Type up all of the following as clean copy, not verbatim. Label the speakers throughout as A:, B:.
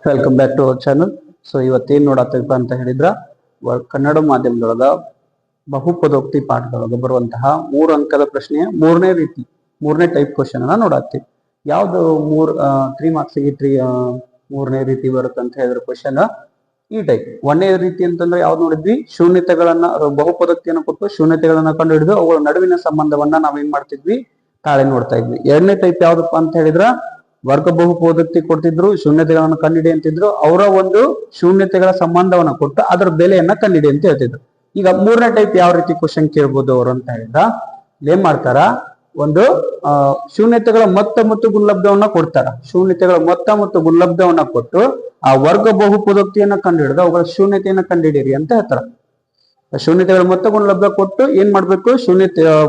A: Welcome back to our channel. So ಇವತ್ತೇನ್ ನೋಡತ್ತಪ್ಪ ಅಂತ ಹೇಳಿದ್ರ ಕನ್ನಡ ಮಾಧ್ಯಮದೊಳಗ ಬಹುಪದೋಕ್ತಿ ಪಾಠದೊಳಗ ಬರುವಂತಹ 3 ಅಂಕದ ಪ್ರಶ್ನೆಯ ಮೂರನೇ ಟೈಪ್ ಕ್ವಶನ್ ಅನ್ನ ನೋಡತ್ತೀವಿ. ಯಾವ್ದು 3 ಮಾರ್ಕ್ಸ್ಗೆ ಮೂರನೇ ರೀತಿ ಬರುತ್ತೆ ಅಂತ ಹೇಳಿದ್ರೆ ಕ್ವಶನ್ ಈ ಟೈಪ್. ಒಂದನೇ ರೀತಿ ಅಂತಂದ್ರೆ ಯಾವ್ದು ನೋಡಿದ್ವಿ, ಶೂನ್ಯತೆಗಳನ್ನ ಬಹುಪದೋಕ್ತಿಯನ್ನು ಕೊಟ್ಟು ಶೂನ್ಯತೆಗಳನ್ನ ಕಂಡು ಹಿಡಿದು ಅವುಗಳ ನಡುವಿನ ಸಂಬಂಧವನ್ನ ನಾವೇನ್ ಮಾಡ್ತಿದ್ವಿ, ತಾಳೆ ನೋಡ್ತಾ ಇದ್ವಿ. ಎರಡನೇ ಟೈಪ್ ಯಾವ್ದಪ್ಪ ಅಂತ ಹೇಳಿದ್ರ ವರ್ಗ ಬಹುಪದೋಕ್ತಿ ಕೊಡ್ತಿದ್ರು, ಶೂನ್ಯತೆಗಳನ್ನ ಕಂಡಿಡಿ ಅಂತಿದ್ರು, ಅವರ ಒಂದು ಶೂನ್ಯತೆಗಳ ಸಂಬಂಧವನ್ನ ಕೊಟ್ಟು ಅದರ ಬೆಲೆಯನ್ನ ಕಂಡಿಡಿ ಅಂತ ಹೇಳ್ತಿದ್ರು. ಈಗ ಮೂರನೇ ಟೈಪ್ ಯಾವ ರೀತಿ ಕ್ವಶನ್ ಕೇಳ್ಬೋದು ಅವರು ಅಂತ ಹೇಳಿದ್ರ ಏನ್ ಮಾಡ್ತಾರ, ಒಂದು ಶೂನ್ಯತೆಗಳ ಮೊತ್ತ ಮತ್ತು ಗುಣಲಬ್ಧವನ್ನ ಕೊಡ್ತಾರ. ಶೂನ್ಯತೆಗಳ ಮೊತ್ತ ಮತ್ತು ಗುಣಲಬ್ಧವನ್ನ ಕೊಟ್ಟು ಆ ವರ್ಗ ಬಹುಪದೋಕ್ತಿಯನ್ನ ಕಂಡುಹಿಡಿದು ಅವುಗಳ ಶೂನ್ಯತೆಯನ್ನ ಕಂಡುಹಿಡಿಯಿರಿ ಅಂತ ಹೇಳ್ತಾರ. ಶೂನ್ಯತೆಗಳ ಮೊತ್ತ ಗುಣಲಬ್ಧ ಕೊಟ್ಟು ಏನ್ ಮಾಡ್ಬೇಕು,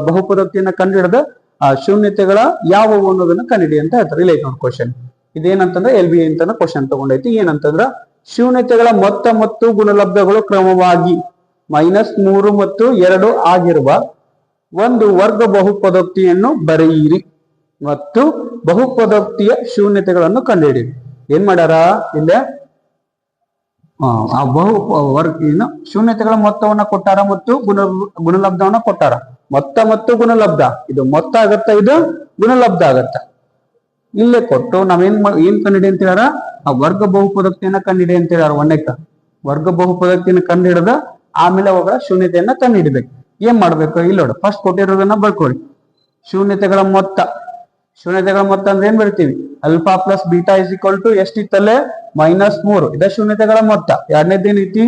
A: ಬಹುಪದೋಕ್ತಿಯನ್ನ ಕಂಡುಹಿಡಿದು ಆ ಶೂನ್ಯತೆಗಳ ಯಾವುವು ಅನ್ನೋದನ್ನ ಕಂಡಿಡಿ ಅಂತ ಹೇಳ್ತಾರೆ. ಇಲ್ಲ ನೋಡಿ ಕ್ವಶನ್ ಇದೇನಂತಂದ್ರೆ LBI ಅಂತ ಕ್ವಶನ್ ತಗೊಂಡೈತಿ. ಏನಂತಂದ್ರ ಶೂನ್ಯತೆಗಳ ಮೊತ್ತ ಮತ್ತು ಗುಣಲಬ್ಧಗಳು ಕ್ರಮವಾಗಿ -3 ಮತ್ತು 2 ಆಗಿರುವ ಒಂದು ವರ್ಗ ಬಹುಪದೋಕ್ತಿಯನ್ನು ಬರೆಯಿರಿ ಮತ್ತು ಬಹುಪದೋಕ್ತಿಯ ಶೂನ್ಯತೆಗಳನ್ನು ಕಂಡುಹಿಡಿಯಿರಿ. ಏನ್ ಮಾಡ್ಯಾರ ಇಲ್ಲ, ಆ ಶೂನ್ಯತೆಗಳ ಮೊತ್ತವನ್ನ ಕೊಟ್ಟಾರ ಮತ್ತು ಗುಣಲಬ್ಧವನ್ನ ಕೊಟ್ಟಾರ. ಮೊತ್ತ ಮತ್ತು ಗುಣಲಬ್ಧ, ಇದು ಮೊತ್ತ ಆಗತ್ತ, ಇದು ಗುಣಲಬ್ಧ ಆಗತ್ತ. ಇಲ್ಲೇ ಕೊಟ್ಟು ಏನ್ ಕಂಡಿಡಿ ಅಂತ ಹೇಳ್ಯಾರ, ಆ ವರ್ಗ ಬಹುಪದೋಕ್ತಿಯನ್ನ ಕಂಡಿಡಿ ಅಂತ ಹೇಳ್ಯಾರ. ಒಂದಕ್ಕ ವರ್ಗ ಬಹುಪದೋಕ್ತಿಯನ್ನ ಕಂಡುಹಿಡಿದ ಆಮೇಲೆ ಅವುಗಳ ಶೂನ್ಯತೆಯನ್ನ ಕಂಡುಹಿಡಿಬೇಕು. ಏನ್ ಮಾಡ್ಬೇಕು, ಇಲ್ಲ ನೋಡು, ಫಸ್ಟ್ ಕೊಟ್ಟಿರೋದನ್ನ ಬರ್ಕೊಳ್ಳಿ. ಶೂನ್ಯತೆಗಳ ಮೊತ್ತ ಅಂದ್ರೆ ಏನ್ ಬರ್ತೀವಿ, alpha plus beta is equal to ಎಷ್ಟಿತ್ತಲ್ಲೇ -3. ಇದ ಶೂನ್ಯತೆಗಳ ಮೊತ್ತ. ಎರಡನೇದೇನೈತಿ,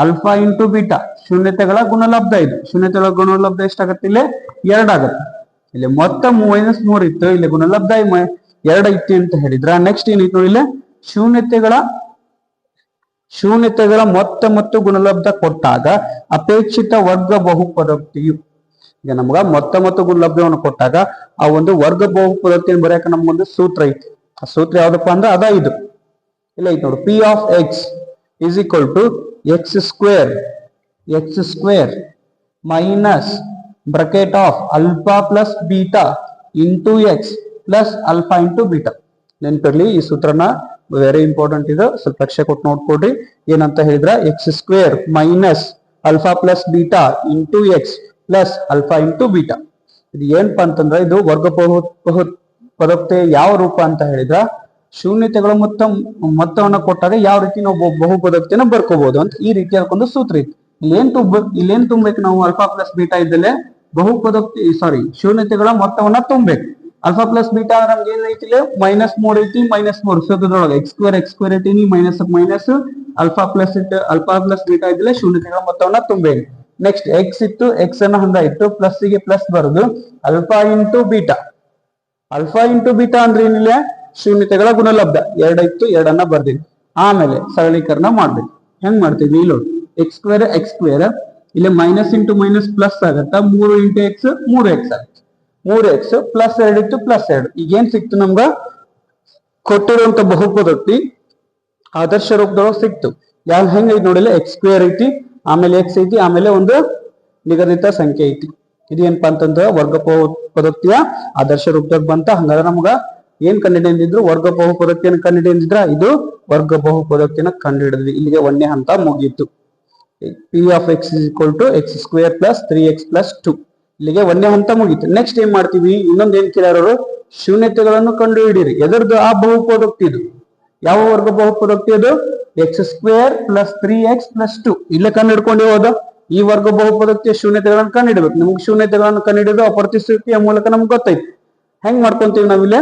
A: ಅಲ್ಫಾ ಇಂಟು ಬೀಟಾ ಶೂನ್ಯತೆಗಳ ಗುಣಲಬ್ಧ. ಇದು ಶೂನ್ಯತೆಗಳ ಗುಣಲಬ್ಧ ಎಷ್ಟಾಗತ್ತೆ, ಇಲ್ಲಿ 2 ಆಗತ್ತೆ. ಇಲ್ಲಿ ಮೊತ್ತ -3 ಇತ್ತು, ಇಲ್ಲಿ ಗುಣಲಬ್ಧ 2 ಇತ್ತು ಅಂತ ಹೇಳಿದ್ರ ನೆಕ್ಸ್ಟ್ ಏನೈತಿ ನೋಡಿ, ಇಲ್ಲಿ ಶೂನ್ಯತೆಗಳ ಮೊತ್ತ ಮತ್ತು ಗುಣಲಬ್ಧ ಕೊಟ್ಟಾಗ ಅಪೇಕ್ಷಿತ ವರ್ಗ ಬಹುಪದೋಕ್ತಿಯು, ಈಗ ನಮ್ಗ ಮೊತ್ತ ಮತ್ತು ಗುಣಲಬ್ಧವನ್ನು ಕೊಟ್ಟಾಗ ಆ ಒಂದು ವರ್ಗ ಬಹುಪದೋಕ್ತಿಯನ್ನು ಬರೆಯಕ ನಮ್ಗೊಂದು ಸೂತ್ರ ಐತಿ. ಆ ಸೂತ್ರ ಯಾವ್ದಪ್ಪ ಅಂದ್ರೆ ಅದ ಇದು. ಇಲ್ಲ ಐತಿ ನೋಡು, P of x is equal to x square minus bracket of alpha plus beta into x plus alpha into beta. ನೆನ್ಪಿರ್ಲಿ ಈ ಸೂತ್ರನ, ವೆರಿ ಇಂಪಾರ್ಟೆಂಟ್ ಇದು, ಸ್ವಲ್ಪ ಲಕ್ಷ್ಯ ಕೊಟ್ಟು ನೋಡ್ಕೊಡ್ರಿ. ಏನಂತ ಹೇಳಿದ್ರ x square minus alpha plus beta into x plus alpha into beta. ಇದು ಏನಪ್ಪಾ ಅಂತಂದ್ರ ಇದು ವರ್ಗ ಬಹುಪದೋಕ್ತಿಯ ಯಾವ ರೂಪ ಅಂತ ಹೇಳಿದ್ರ ಶೂನ್ಯತೆಗಳ ಮೊತ್ತವನ್ನ ಕೊಟ್ಟಾಗ ಯಾವ ರೀತಿ ನಾವು ಬಹುಪದೋಕ್ತಿಯನ್ನ ಬರ್ಕೋಬಹುದು ಅಂತ ಈ ರೀತಿ ಒಂದು ಸೂತ್ರ ಇತ್ತು. ಇಲ್ಲೇನ್ ತುಂಬೇಕು ನಾವು, ಅಲ್ಫಾ ಪ್ಲಸ್ ಬೀಟಾ ಇದ್ದಲ್ಲೇ ಶೂನ್ಯತೆಗಳ ಮೊತ್ತವನ್ನ ತುಂಬೇಕು. ಅಲ್ಫಾ ಪ್ಲಸ್ ಬೀಟಾ ನಮ್ಗೆ ಏನ್ ಐತಿ, -3 ಐತಿ, -3 ಸೂತ್ರದೊಳಗೆ x ಸ್ಕ್ವೇರ್ ಐತಿ, ಮೈನಸ್ ಅಲ್ಫಾ ಪ್ಲಸ್ ಬೀಟಾ ಇದ್ದಲ್ಲೇ ಶೂನ್ಯತೆಗಳ ಮೊತ್ತವನ್ನ ತುಂಬೇಕು. ನೆಕ್ಸ್ಟ್ ಎಕ್ಸ್ ಇತ್ತು, ಎಕ್ಸ್ ಅನ್ನ ಹಂಗ ಇತ್ತು, ಪ್ಲಸ್ ಗೆ ಪ್ಲಸ್ ಬರುದು ಅಲ್ಫಾ ಇಂಟು ಬೀಟಾ ಅಂದ್ರೆ ಏನಿಲ್ಲ, ಶೂನ್ಯತೆಗಳ ಗುಣಲಬ್ಧ 2 ಇತ್ತು, 2 ಬರ್ದೀನಿ. ಆಮೇಲೆ ಸರಳೀಕರಣ ಮಾಡ್ಬೇಕು. ಹೆಂಗ್ ಮಾಡ್ತೀವಿ ಇಲ್ಲಿ x ಸ್ಕ್ವೇರ್ ಇಲ್ಲಿ ಮೈನಸ್ ಇಂಟು ಮೈನಸ್ ಪ್ಲಸ್ ಆಗತ್ತ, 3 ಇಂಟು x 3x ಆಗುತ್ತೆ. 3x ಪ್ಲಸ್ 2 ಇತ್ತು, ಪ್ಲಸ್ 2. ಈಗ ಏನ್ ಸಿಕ್ತು ನಮ್ಗ, ಕೊಟ್ಟಿರುವಂತ ಬಹುಪದೋಕ್ತಿ ಆದರ್ಶ ರೂಪದೊಳಗೆ ಸಿಕ್ತು. ಹೆಂಗೈತಿ ನೋಡಿಲ್ಲ, x ಸ್ಕ್ವೇರ್ ಐತಿ, ಆಮೇಲೆ x ಐತಿ, ಆಮೇಲೆ ಒಂದು ನಿಗದಿತ ಸಂಖ್ಯೆ ಐತಿ. ಇದೇನಪ್ಪಾ ಅಂತಂದ್ರ ವರ್ಗ ಬಹುಪದೋಕ್ತಿಯ ಆದರ್ಶ ರೂಪದಾಗ ಬಂತ. ಹಂಗಾದ್ರೆ ನಮ್ಗ ಏನ್ ಕಂಡಿಡಿ ಅಂದಿದ್ರು, ವರ್ಗ ಬಹುಪದೋಕ್ತಿಯನ್ನು ಕಂಡಿಡಿ ಅಂದಿದ್ರ, ಇದು ವರ್ಗ ಬಹುಪದೋಕ್ತಿಯನ್ನ ಕಂಡುಹಿಡಿದ್ವಿ. ಇಲ್ಲಿಗೆ 1ನೇ ಹಂತ ಮುಗೀತು. P of x is equal to x square plus 3x plus 2. ಇಲ್ಲಿಗೆ 1ನೇ ಹಂತ ಮುಗೀತು. ನೆಕ್ಸ್ಟ್ ಏನ್ ಮಾಡ್ತೀವಿ, ಇನ್ನೊಂದ್ ಏನ್ ಕೇಳ್ಯಾರ, ಶೂನ್ಯತೆಗಳನ್ನು ಕಂಡು ಹಿಡೀರಿ. ಎದರದ್ದು, ಆ ಬಹುಪದೋಕ್ತಿ ಇದು ಯಾವ ವರ್ಗ ಬಹುಪದೋಕ್ತಿ ಅದು, x square plus 3x plus 2. ಇಲ್ಲೇ ಕಂಡು ಹಿಡ್ಕೊಂಡು ಹೋದ ಈ ವರ್ಗ ಬಹುಪದೋಕ್ತಿಯ ಶೂನ್ಯತೆಗಳನ್ನು ಕಂಡು ಹಿಡಬೇಕು. ನಮ್ಗೆ ಶೂನ್ಯತೆಗಳನ್ನು ಕಂಡು ಹಿಡಿದು ಅಪವರ್ತಿಸುವಿಕೆಯ ಮೂಲಕ ನಮ್ಗೆ ಗೊತ್ತೈತಿ. ಹೆಂಗ್ ಮಾಡ್ಕೊಂತೀವಿ ನಾವಿಲ್ಲಿ,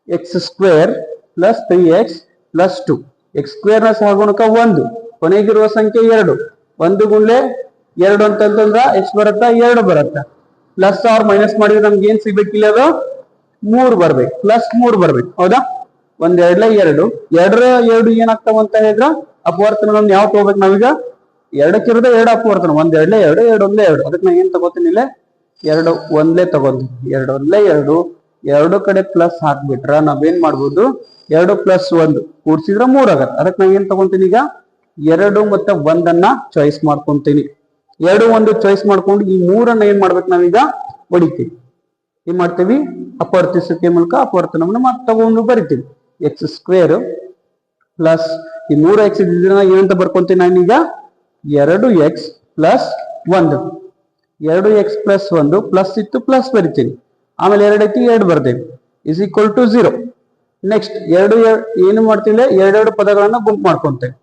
A: x square plus 3x plus 2. x square ನ ಸಹಗುಣಕ 1, ಕೊನೆಗಿರುವ ಸಂಖ್ಯೆ 2, 1 ಗುಂಡ್ಲೆ 2 ಅಂತಂದ್ರ x ಬರುತ್ತಾ, 2 ಬರುತ್ತಾ. ಪ್ಲಸ್ ಆರ್ ಮೈನಸ್ ಮಾಡಿದ್ರೆ ನಮ್ಗೆ ಏನ್ ಸಿಗ್ಬೇಕಿಲ್ಲ, ಅದು 3 ಬರ್ಬೇಕು, ಪ್ಲಸ್ 3 ಬರ್ಬೇಕು. ಹೌದಾ, 1 2 2 ಏನಾಗ್ತಾವ ಅಂತ ಹೇಳಿದ್ರ ಅಪವರ್ತನಗಳನ್ನ ಯಾವ ತಗೋಬೇಕು ನಾವೀಗ, 2 ಅಪವರ್ತನ. 1 2 2 2 1 2. ಅದಕ್ಕೆ ನಾ ಏನ್ ತಗೋತೀನಿ, ಇಲ್ಲೇ 2 1 ತಗೊಂಡು 2 1 2 ಕಡೆ ಪ್ಲಸ್ ಹಾಕ್ಬಿಟ್ರ ನಾವೇನ್ ಮಾಡ್ಬೋದು, 2 ಪ್ಲಸ್ 1 ಕೂಡ್ಸಿದ್ರ 3 ಆಗತ್ತೆ. ಅದಕ್ಕೆ ನಾವ್ ಏನ್ ತಗೊಂತೀನಿ ಈಗ, 2 ಮತ್ತೆ 1 ಅನ್ನ ಚಾಯ್ಸ್ ಮಾಡ್ಕೊಂತೀನಿ. 2 1 ಚಾಯ್ಸ್ ಮಾಡ್ಕೊಂಡು ಈ 3 ಅನ್ನ ಏನ್ ಮಾಡ್ಬೇಕು ನಾವೀಗ ಹೊಡಿತೀವಿ. ಏನ್ ಮಾಡ್ತೀವಿ, ಅಪವರ್ತಿಸುವಿಕೆ ಮೂಲಕ ಅಪವರ್ತನವನ್ನು ಮತ್ತೆ ತಗೊಂಡು ಬರಿತೀವಿ. ಎಕ್ಸ್ ಸ್ಕ್ವೇರ್ ಪ್ಲಸ್ ಈ 3x ಇದ್ದಿದ್ರೆ ಏನಂತ ಬರ್ಕೊಂತೀನಿ ನಾನೀಗ 2x plus 1 2x plus 1 plus ಇತ್ತು ಪ್ಲಸ್ ಬರಿತೀನಿ. ಆಮೇಲೆ 2 ಐತಿ 2 ಬರ್ದೇವೆ ಇಸ್ ಈಕ್ವಲ್ ಟು 0. ನೆಕ್ಸ್ಟ್ ಏನು ಮಾಡ್ತೀವಿ, ಎರಡೆರಡು ಪದಗಳನ್ನ ಗುಂಪು ಮಾಡ್ಕೊಂತೇವೆ.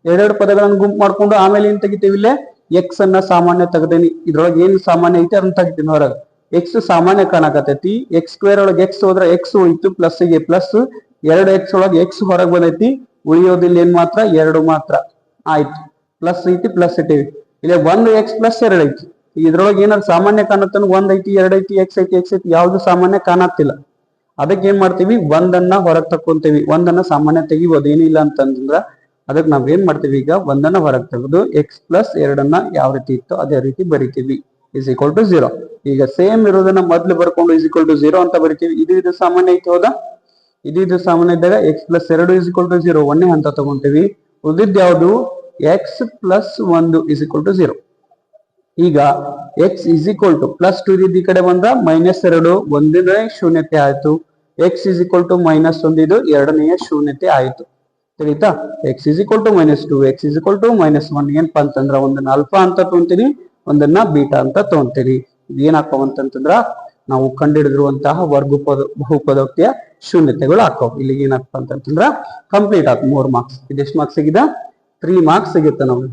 A: ಎರಡೆರಡು ಪದಗಳನ್ನು ಗುಂಪು ಮಾಡ್ಕೊಂಡು ಆಮೇಲೆ ಏನ್ ತೆಗಿತೀವಿ, ಇಲ್ಲೇ ಎಕ್ಸ್ ಅನ್ನ ಸಾಮಾನ್ಯ ತೆಗ್ದೇನಿ. ಇದ್ರೊಳಗೆ ಏನ್ ಸಾಮಾನ್ಯ ಐತಿ ಅದನ್ನ ತೆಗಿತೀನಿ ಹೊರಗೆ. ಎಕ್ಸ್ ಸಾಮಾನ್ಯ ಕಾಣಕತೈತಿ. ಎಕ್ಸ್ ಸ್ಕ್ವೇರ್ ಒಳಗೆ ಎಕ್ಸ್ ಹೋದ್ರೆ ಎಕ್ಸ್ ಉಳಿತು, ಪ್ಲಸ್ ಗೆ ಪ್ಲಸ್ 2x ಒಳಗೆ ಎಕ್ಸ್ ಹೊರಗೆ ಬಂದೈತಿ. ಉಳಿಯೋದಿಲ್ಲ ಏನ್ ಮಾತ್ರ 2 ಮಾತ್ರ ಆಯ್ತು. ಪ್ಲಸ್ ಐತಿ ಪ್ಲಸ್ ಇಟ್ಟಿವಿ. ಇಲ್ಲಿ 1x ಪ್ಲಸ್ 2 ಐತಿ. ಇದ್ರೊಳಗೆ ಏನಾದ್ರು ಸಾಮಾನ್ಯ ಕಾಣತ್ತಾನ 1 ಐತಿ 2 ಐತಿ ಎಕ್ಸ್ ಐತಿ ಯಾವ್ದು ಸಾಮಾನ್ಯ ಕಾಣತ್ತಿಲ್ಲ. ಅದಕ್ಕೆ ಏನ್ ಮಾಡ್ತೀವಿ, 1 ಹೊರಗೆ ತಕ್ಕೊಂತೀವಿ. 1 ಸಾಮಾನ್ಯ ತೆಗಿಬೋದು, ಏನಿಲ್ಲ ಅಂತಂದ್ರ ಅದಕ್ಕೆ ನಾವ್ ಏನ್ ಮಾಡ್ತೀವಿ, ಈಗ 1 ಹೊರಗೆ ತೆಗೆದು ಎಕ್ಸ್ ಪ್ಲಸ್ 2 ಯಾವ ರೀತಿ ಇತ್ತು ಅದೇ ರೀತಿ ಬರಿತೀವಿ. Is equal to 0. ಈಗ ಸೇಮ್ ಇರೋದನ್ನ ಮೊದ್ಲು ಬರ್ಕೊಂಡು ಇಸ್ ಈಕ್ವಲ್ ಟು 0 ಅಂತ ಬರಿತೀವಿ. ಇದು ಸಾಮಾನ್ಯ ಐತಿ ಹೌದಾ. ಇದು ಸಾಮಾನ್ಯ ಇದ್ದಾಗ X plus 2 is equal to 0 ಒಂದೇ ಹಂತ ತಗೊಂತೀವಿ. ಉಳಿದಿದ್ದು ಯಾವುದು, X plus 1 is equal to 0. ಈಗ X is equal to plus 2 ಈ ಕಡೆ ಬಂದ -2 ಒಂದನೇ ಶೂನ್ಯತೆ ಆಯ್ತು. ಎಕ್ಸ್ ಇಸ್ ಈಕ್ವಲ್ ಟು -1 ಇದು ಎರಡನೆಯ ಶೂನ್ಯತೆ ಆಯ್ತು. ತಿಳಿತಾ. X is equal to -2 X is equal to -1 ಏನಪ್ಪಾ ಅಂತಂದ್ರ ಒಂದನ್ನ ಅಲ್ಫಾ ಅಂತ ತಗೊಂತೀನಿ, ಒಂದನ್ನ ಬೀಟಾ ಅಂತ ತಗೊಂತೀರಿ. ಇದೇನಾಕವ ಅಂತಂದ್ರ ನಾವು ಕಂಡುಹಿಡಿದಿರುವಂತಹ ಬಹುಪದೋಕ್ತಿಯ ಶೂನ್ಯತೆಗಳು ಹಾಕವ್. ಇಲ್ಲಿ ಏನಾಗ್ತವ ಅಂತಂದ್ರ ಕಂಪ್ಲೀಟ್ ಆಯ್ತು. 3 ಮಾರ್ಕ್ಸ್. ಇದೆಷ್ಟು ಮಾರ್ಕ್ಸ್ ಸಿಗಿದೆ, 3 ಮಾರ್ಕ್ಸ್ ಸಿಗುತ್ತೆ ನಮ್ಗೆ.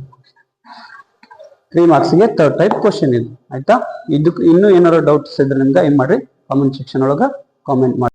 A: 3 ಮಾರ್ಕ್ಸ್ಗೆ ಥರ್ಡ್ ಟೈಪ್ ಕ್ವಶನ್ ಇದು. ಆಯ್ತಾ. ಇದಕ್ಕೆ ಇನ್ನೂ ಏನಾದ್ರು ಡೌಟ್ಸ್ ಇದ್ರೆ ನಿಮ್ಗೆ ಏನ್ ಮಾಡ್ರಿ, ಕಾಮೆಂಟ್ ಸೆಕ್ಷನ್ ಒಳಗ ಕಾಮೆಂಟ್ ಮಾಡಿ.